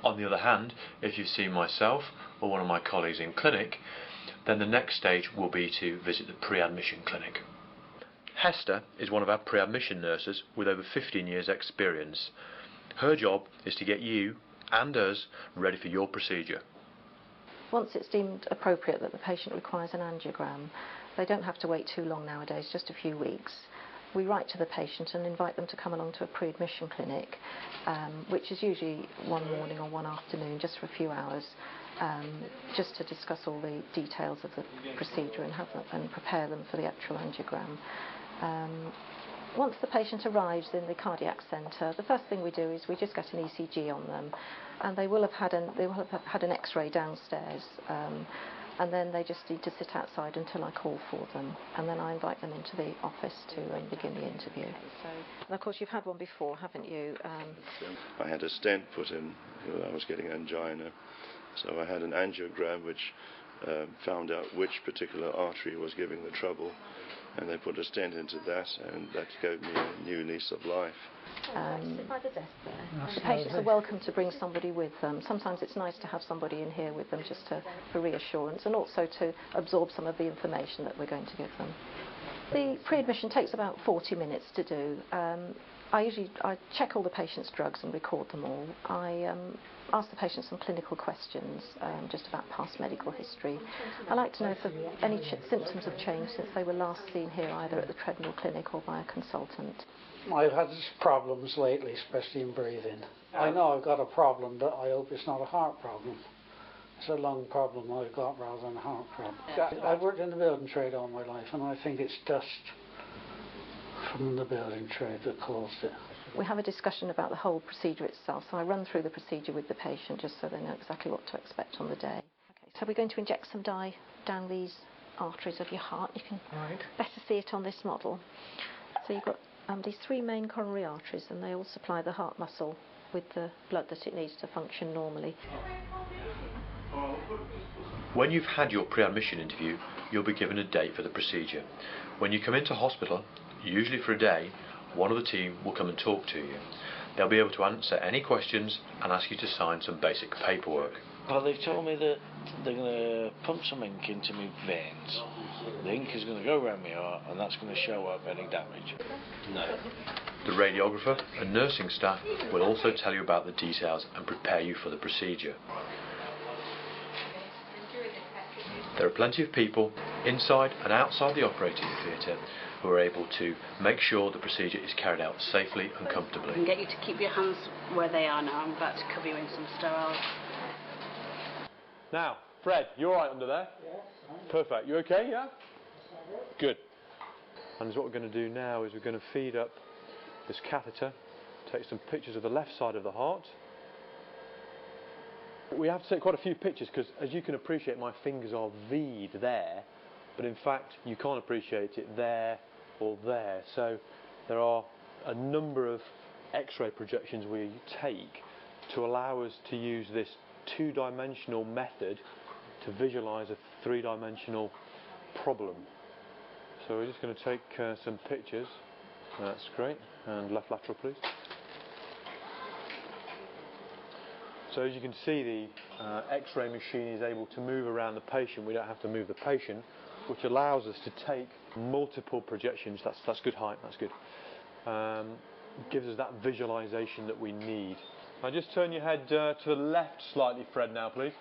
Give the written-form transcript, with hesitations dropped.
On the other hand, if you've seen myself or one of my colleagues in clinic, then the next stage will be to visit the pre-admission clinic. Hester is one of our pre-admission nurses with over 15 years experience. Her job is to get you and us ready for your procedure. Once it's deemed appropriate that the patient requires an angiogram, they don't have to wait too long nowadays, just a few weeks. We write to the patient and invite them to come along to a pre-admission clinic, which is usually one morning or one afternoon, just for a few hours, just to discuss all the details of the procedure and prepare them for the actual angiogram. Once the patient arrives in the cardiac centre, the first thing we do is we just get an ECG on them, and they will have had an X-ray downstairs, and then they just need to sit outside until I call for them, and then I invite them into the office to begin the interview. And of course you've had one before, haven't you? I had a stent put in. I was getting angina, so I had an angiogram which found out which particular artery was giving the trouble. And they put a stent into that, and that gave me a new lease of life. The patients are welcome to bring somebody with them. Sometimes it's nice to have somebody in here with them just for reassurance, and also to absorb some of the information that we're going to give them. The pre-admission takes about 40 minutes to do. I check all the patient's drugs and record them all. I ask the patient some clinical questions, just about past medical history. I like to know if any symptoms have changed since they were last seen here, either at the treadmill clinic or by a consultant. I've had problems lately, especially in breathing. I know I've got a problem, but I hope it's not a heart problem. It's a lung problem I've got rather than a heart problem. I've worked in the building trade all my life, and I think it's dust from the building trade that caused it. We have a discussion about the whole procedure itself, so I run through the procedure with the patient just so they know exactly what to expect on the day. Okay, so we're going to inject some dye down these arteries of your heart. You can better see it on this model. So you've got these three main coronary arteries, and they all supply the heart muscle with the blood that it needs to function normally. When you've had your pre-admission interview, you'll be given a date for the procedure. When you come into hospital, usually for a day, one of the team will come and talk to you. They'll be able to answer any questions and ask you to sign some basic paperwork. Well, they've told me that they're going to pump some ink into my veins. The ink is going to go around my heart, and that's going to show up any damage. No. The radiographer and nursing staff will also tell you about the details and prepare you for the procedure. There are plenty of people inside and outside the operating theatre who are able to make sure the procedure is carried out safely and comfortably. I can get you to keep your hands where they are now. I'm about to cover you in some sterile. Now, Fred, you all right under there? Yes. Perfect. You okay, yeah? Good. And what we're going to do now is we're going to feed up this catheter, take some pictures of the left side of the heart. We have to take quite a few pictures because, as you can appreciate, my fingers are V'd there, but in fact you can't appreciate it there or there. So there are a number of X-ray projections we take to allow us to use this two-dimensional method to visualise a three-dimensional problem. So we're just going to take some pictures. That's great. And left lateral, please. So as you can see, the X-ray machine is able to move around the patient. We don't have to move the patient, which allows us to take multiple projections. That's good height. That's good. Gives us that visualization that we need. Now just turn your head to the left slightly, Fred, now, please.